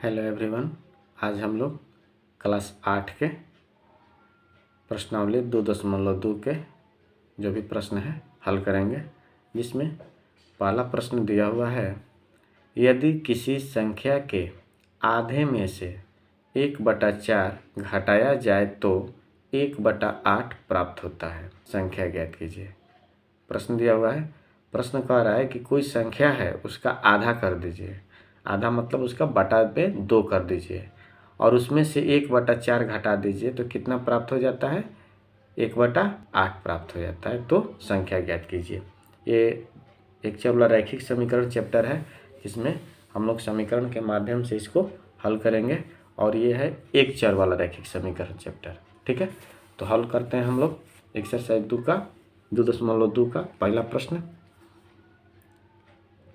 Hello everyone. आज हम लोग क्लास 8 के प्रश्नावली 2.2 के जो भी प्रश्न है हल करेंगे, जिसमें पहला प्रश्न दिया हुआ है, यदि किसी संख्या के आधे में से 1/4 घटाया जाए तो 1/8 प्राप्त होता है, संख्या ज्ञात कीजिए। प्रश्न दिया हुआ है, प्रश्न कह रहा है कि कोई संख्या है उसका आधा कर दीजिए, आधा मतलब उसका बटा पे 2 कर दीजिए और उसमें से 1/4 घटा दीजिए तो कितना प्राप्त हो जाता है, 1/8 प्राप्त हो जाता है। तो संख्या ज्ञात कीजिए। ये एक चर रैखिक समीकरण चैप्टर है, जिसमें हम लोग समीकरण के माध्यम से इसको हल करेंगे और ये है एक चर वाला रैखिक समीकरण चैप्टर। ठीक है, तो हल करते हैं हम लोग एक्सरसाइज 2.2 का पहला प्रश्न।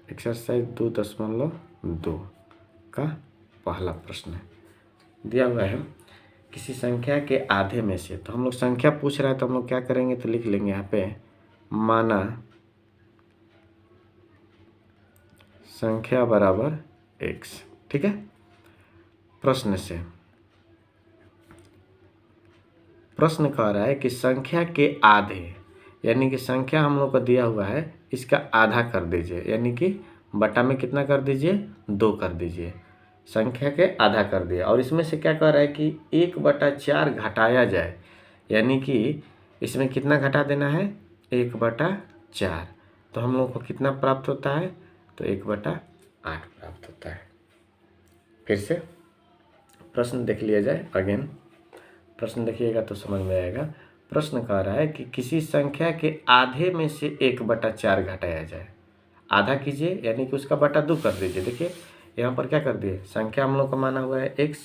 एक्सरसाइज 2.2 का पहला प्रश्न दिया हुआ है, किसी संख्या के आधे में से, तो हम लोग संख्या पूछ रहा है तो हम लोग क्या करेंगे, तो लिख लेंगे यहाँ पे माना संख्या बराबर x। ठीक है, प्रश्न से प्रश्न कह रहा है कि संख्या के आधे, यानी कि संख्या हम लोग को दिया हुआ है, इसका आधा कर दीजिए, यानी कि बटा में कितना कर दीजिए, 2 कर दीजिए। संख्या के आधा कर दिया और इसमें से क्या कह रहा है कि 1/4 घटाया जाए, यानी कि इसमें कितना घटा देना है, 1/4। तो हम लोग को कितना प्राप्त होता है, तो 1/8 प्राप्त होता है। फिर से प्रश्न देख लिया जाए अगेन। प्रश्न देखिएगा तो समझ में आएगा। प्रश्न कह रहा है कि किसी संख्या के आधे में से 1/4 घटाया जाए, आधा कीजिए, यानी कि उसका बटा 2 कर दीजिए। देखिए यहाँ पर क्या कर दिए, संख्या हम लोग का माना हुआ है x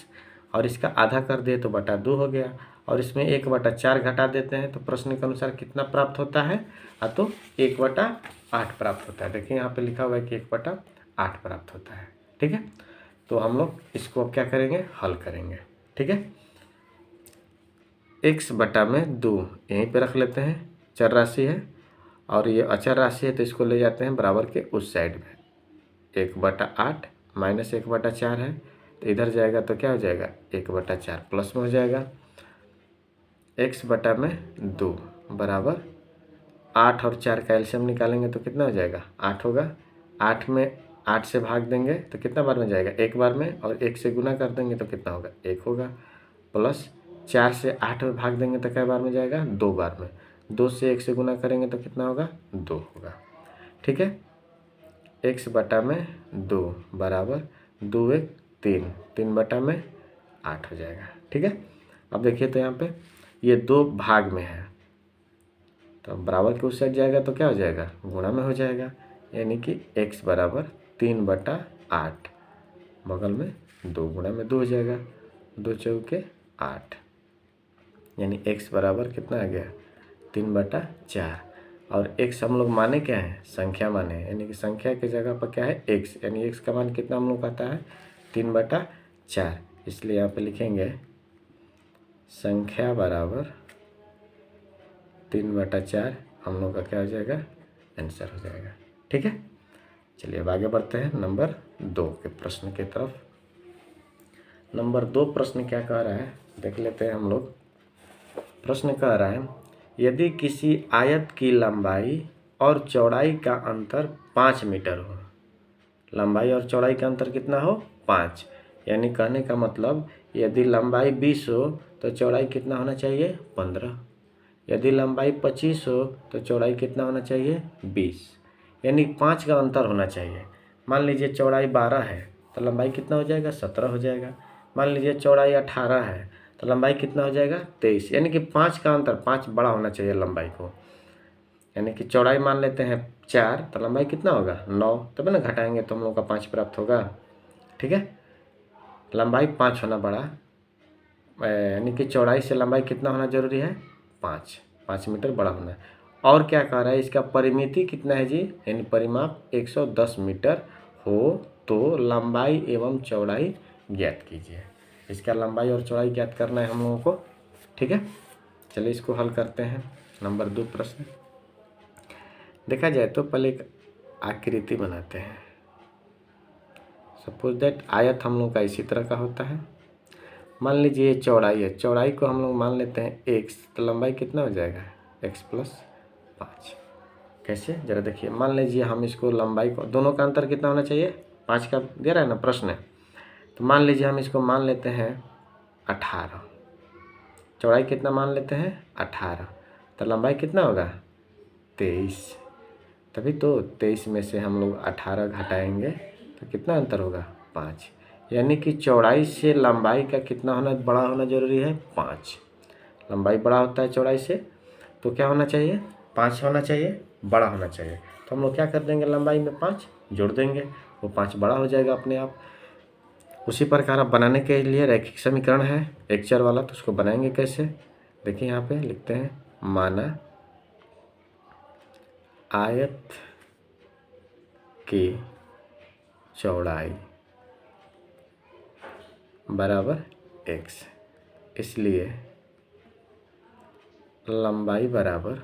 और इसका आधा कर दिए तो बटा 2 हो गया और इसमें 1/4 घटा देते हैं तो प्रश्न के अनुसार कितना प्राप्त होता है, तो 1/8 प्राप्त होता है। देखिए यहाँ पे लिखा हुआ है कि 1/8 प्राप्त होता है। ठीक है, तो हम लोग इसको अब क्या करेंगे, हल करेंगे। ठीक है, x/2 यहीं पे रख लेते हैं, चर राशि है और ये अचर राशि है तो इसको ले जाते हैं बराबर के उस साइड में। 1/8 माइनस 1/4 है तो इधर जाएगा तो क्या हो जाएगा, 1/4 प्लस में हो जाएगा। x/2 बराबर 8 और 4 का एलसीएम निकालेंगे तो कितना हो जाएगा, 8 होगा। 8 में 8 से भाग देंगे तो कितना बार में जाएगा, एक बार में, और 1 से गुना कर देंगे तो कितना होगा, 1 होगा। प्लस 4 से 8 में भाग देंगे तो क्या बार में जाएगा, 2 बार में। 2 से 1 से गुना करेंगे तो कितना होगा, 2 होगा। ठीक है, x/2 बराबर 2 1 3, 3/8 हो जाएगा। ठीक है, अब देखिए तो यहाँ पे ये 2 भाग में है तो बराबर के उस साइड जाएगा तो क्या हो जाएगा, गुणा में हो जाएगा, यानी कि x बराबर 3/8, बगल में 2 गुणा में 2 हो जाएगा, 2 चौके 8, यानी x बराबर कितना आ गया, 3/4। और x हम लोग माने क्या है, संख्या माने, यानी कि संख्या की जगह पर क्या है, x, यानी x का मान कितना हम लोग आता है, 3/4। इसलिए यहाँ पे लिखेंगे संख्या बराबर 3/4, हम लोग का क्या हो जाएगा, आंसर हो जाएगा। ठीक है, चलिए अब आगे बढ़ते हैं नंबर 2 के प्रश्न की तरफ। नंबर 2 प्रश्न क्या कह रहा है, देख लेते हैं हम लोग। प्रश्न कह रहा है, यदि किसी आयत की लंबाई और चौड़ाई का अंतर 5 मीटर हो, लंबाई और चौड़ाई का अंतर कितना हो, 5, यानी कहने का मतलब यदि लंबाई 20 हो तो चौड़ाई कितना होना चाहिए, 15। यदि लंबाई 25 हो तो चौड़ाई कितना होना चाहिए, 20, यानी 5 का अंतर होना चाहिए। मान लीजिए चौड़ाई 12 है तो लंबाई कितना हो जाएगा, 17 हो जाएगा। मान लीजिए चौड़ाई 18 है तो लंबाई कितना हो जाएगा, 23, यानी कि 5 का अंतर, 5 बड़ा होना चाहिए लंबाई को। यानी कि चौड़ाई मान लेते हैं 4 तो लंबाई कितना होगा, 9, तब ना घटाएंगे तो हम लोग का 5 प्राप्त होगा। ठीक है, लंबाई 5 होना बड़ा, यानी कि चौड़ाई से लंबाई कितना होना जरूरी है, 5 मीटर बड़ा होना है। और क्या कह रहा है, इसका परिमिति कितना है जी, यानी परिमाप 110 मीटर हो तो लंबाई एवं चौड़ाई ज्ञात कीजिए। इसका लंबाई और चौड़ाई ज्ञात करना है हम लोगों को। ठीक है, चलिए इसको हल करते हैं। नंबर 2 प्रश्न देखा जाए तो पहले एक आकृति बनाते हैं। सपोज दैट आयत हम लोग का इसी तरह का होता है। मान लीजिए ये चौड़ाई है, चौड़ाई को हम लोग मान लेते हैं x, तो लंबाई कितना हो जाएगा x+5। कैसे जरा देखिए, मान लीजिए हम इसको लंबाई को, दोनों का अंतर कितना होना चाहिए, 5 का दे रहा है ना प्रश्न है। तो मान लीजिए हम इसको मान लेते हैं 18, चौड़ाई कितना मान लेते हैं 18, तो लंबाई कितना होगा 23। तभी तो 23 में से हम लोग 18 घटाएंगे तो कितना अंतर होगा 5। यानी कि चौड़ाई से लंबाई का कितना होना, बड़ा होना जरूरी है 5। लंबाई बड़ा होता है चौड़ाई से, तो क्या होना चाहिए 5 होना चाहिए, बड़ा होना चाहिए। तो हम लोग क्या कर देंगे, लंबाई में 5 जोड़ देंगे, वो 5 बड़ा हो जाएगा अपने आप। उसी प्रकार आप बनाने के लिए रैखिक समीकरण है एक चर वाला, तो उसको बनाएंगे कैसे, देखिए यहाँ पे लिखते हैं, माना आयत की चौड़ाई बराबर x, इसलिए लंबाई बराबर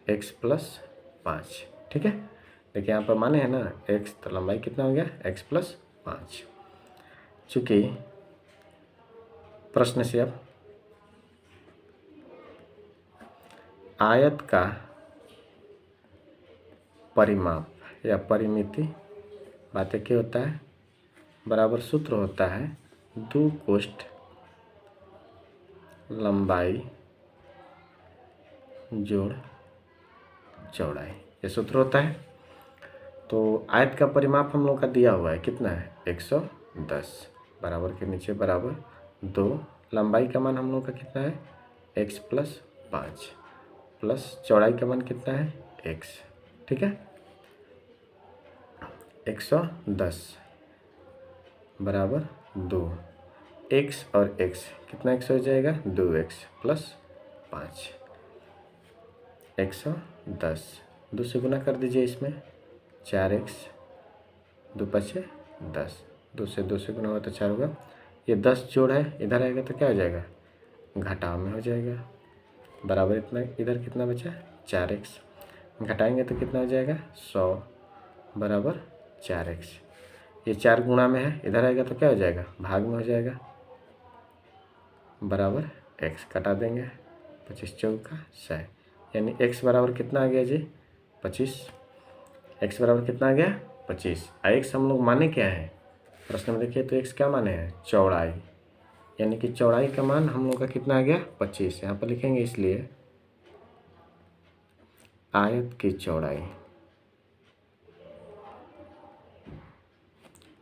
x+5। ठीक है, देखिए यहाँ पर माने है ना x, तो लंबाई कितना हो गया x+5। चूँकि प्रश्न से अब आयत का परिमाप या परिमिति बातें क्या होता है, बराबर सूत्र होता है 2 कोष्ठ लंबाई जोड़ चौड़ाई, ये सूत्र होता है। तो आयत का परिमाप हम लोग का दिया हुआ है कितना है 110, बराबर के नीचे बराबर 2, लंबाई का मान हम लोग का कितना है x+5 प्लस चौड़ाई का मान कितना है x। ठीक है, 110 बराबर 2, x और x कितना x हो जाएगा 2x + 5, 110, 2 से गुना कर दीजिए इसमें, 4x 2 × 10, 2 से गुना होगा तो 4 होगा। ये 10 जोड़ है, इधर आएगा तो क्या हो जाएगा घटाव में हो जाएगा, बराबर इतना, इधर कितना बचा 4x, घटाएंगे तो कितना हो जाएगा 100 बराबर 4x। ये 4 गुणा में है, इधर आएगा तो क्या हो जाएगा भाग में हो जाएगा, बराबर x कटा देंगे, 25 चौका 100, यानी x बराबर कितना आ गया जी 25। x बराबर कितना आ गया 25। x हम लोग माने क्या है प्रश्न में देखिए, तो x क्या माने हैं चौड़ाई, यानी कि चौड़ाई का मान हम लोग का कितना आ गया 25, यहाँ पर लिखेंगे, इसलिए आयत की चौड़ाई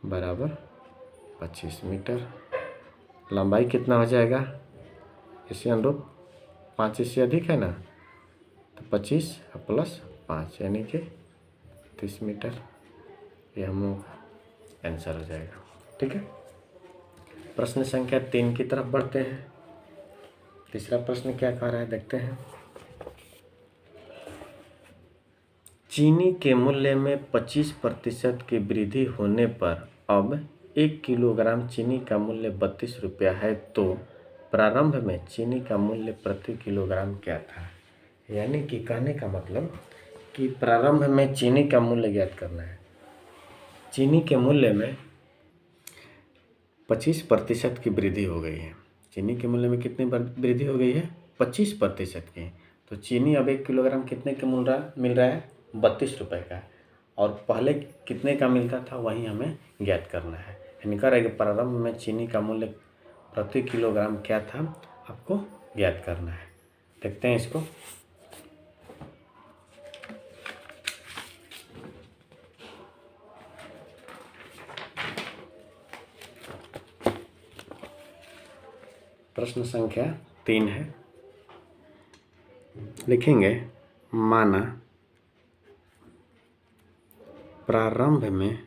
बराबर 25 मीटर। लंबाई कितना हो जाएगा इसी अनुरूप, 5 से अधिक है ना, तो 25 + 5 यानी कि 30 मीटर, ये हम लोग का आंसर हो जाएगा। ठीक है, प्रश्न संख्या 3 की तरफ बढ़ते हैं। तीसरा प्रश्न क्या कह रहा है देखते हैं। चीनी के मूल्य में 25% की वृद्धि होने पर अब 1 किलोग्राम चीनी का मूल्य 32 रुपया है, तो प्रारंभ में चीनी का मूल्य प्रति किलोग्राम क्या था। यानी कि कहने का मतलब कि प्रारंभ में चीनी का मूल्य ज्ञात करना है। चीनी के मूल्य में 25% की वृद्धि हो गई है। चीनी के मूल्य में कितनी वृद्धि हो गई है 25% की। तो चीनी अब 1 किलोग्राम कितने का मिल रहा है 32 रुपये का, और पहले कितने का मिलता था वही हमें ज्ञात करना है। यानी कह रहा है कि प्रारंभ में चीनी का मूल्य प्रति किलोग्राम क्या था आपको ज्ञात करना है। देखते हैं इसको। प्रश्न संख्या 3 है, लिखेंगे माना प्रारंभ में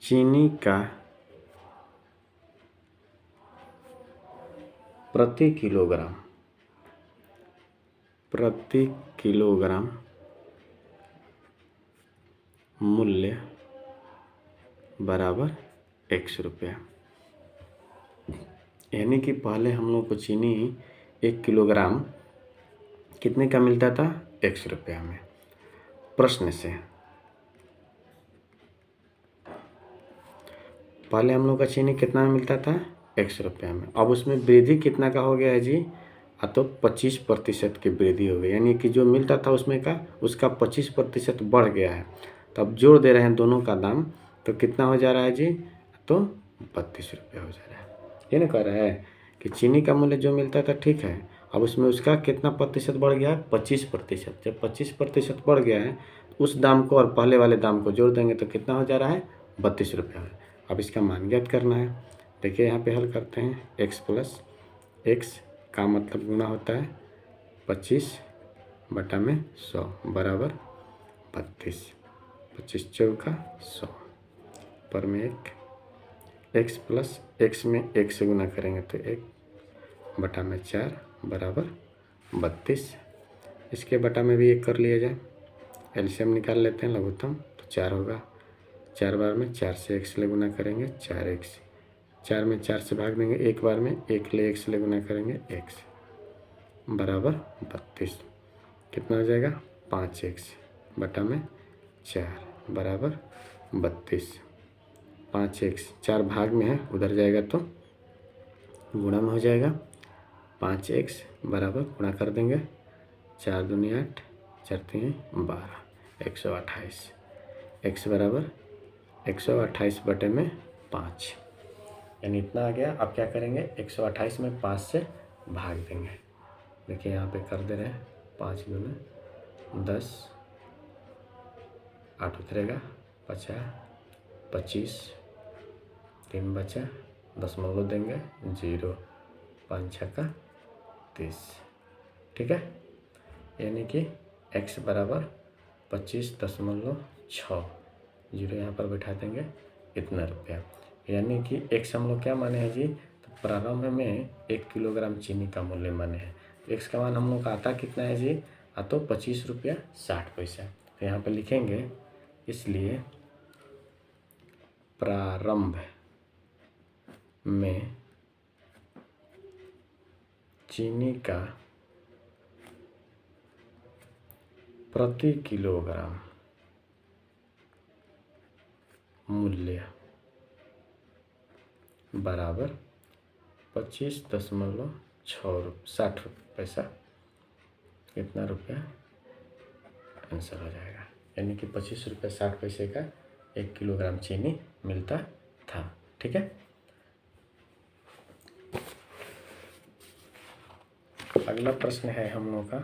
चीनी का प्रति किलोग्राम मूल्य बराबर 100 रुपया। यानी कि पहले हम लोग को चीनी 1 किलोग्राम कितने का मिलता था 100 रुपया में, प्रश्न से। पहले हम लोग का चीनी कितना में मिलता था? 100 रुपया में। अब उसमें वृद्धि कितना का हो गया है जी? तो 25% की वृद्धि हो गई, यानी कि जो मिलता था उसमें का उसका 25% बढ़ गया है। तो अब जोड़ दे रहे हैं दोनों का दाम, तो कितना हो जा रहा है जी? तो 32 रुपये हो जा रहा है। ये ना कह रहा है कि चीनी का मूल्य जो मिलता था ठीक है, अब उसमें उसका कितना प्रतिशत बढ़ गया है? 25%। जब 25% बढ़ गया है उस दाम को और पहले वाले दाम को जोड़ देंगे तो कितना हो जा रहा है? 32 रुपये। अब इसका मान ज्ञात करना है। देखिए यहाँ पे हल करते हैं। x प्लस एक्स का मतलब गुणा होता है 25/100 बराबर 32। 25 चौका 100 पर में 1। x प्लस एक्स में 1 से गुना करेंगे तो 1/4 बराबर 32। इसके बटा में भी 1 कर लिया जाए, एलसीएम निकाल लेते हैं लघुत्तम, तो 4 होगा। 4 बार में 4 से 1 से गुना करेंगे 4x। 4 में 4 से भाग देंगे, 1 बार में 1 ले 1 से गुना करेंगे x बराबर 32। कितना हो जाएगा? 5x बटा में 4 बराबर 32। 5x 4 भाग में है, उधर जाएगा तो गुणा में हो जाएगा। 5x बराबर गुणा कर देंगे, 4 दूनी 8, 4 तीन 12, 128। x बराबर 128 बटे में 5, यानी इतना आ गया। अब क्या करेंगे? 128 में 5 से भाग देंगे। देखिए यहाँ पे कर दे रहे हैं, 5 दूनी 10, 8 उतरेगा 50, 25, 3 बचा, दशमलव देंगे 0, 5 छक्का 30। ठीक है, यानी कि x बराबर 25.6, 0 यहाँ पर बैठा देंगे, इतना रुपया। यानी कि x हम लोग क्या माने हैं जी? तो प्रारंभ में 1 किलोग्राम चीनी का मूल्य माने हैं। x का मान हम लोग का आता कितना है जी? तो 25 रुपया 60 पैसा। तो यहाँ पे लिखेंगे, इसलिए प्रारंभ में चीनी का प्रति किलोग्राम मूल्य बराबर 25.60 पैसा। कितना रुपया? आंसर हो जाएगा, यानी कि 25 रुपये 60 पैसे का 1 किलोग्राम चीनी मिलता था। ठीक है, अगला प्रश्न है हम लोग का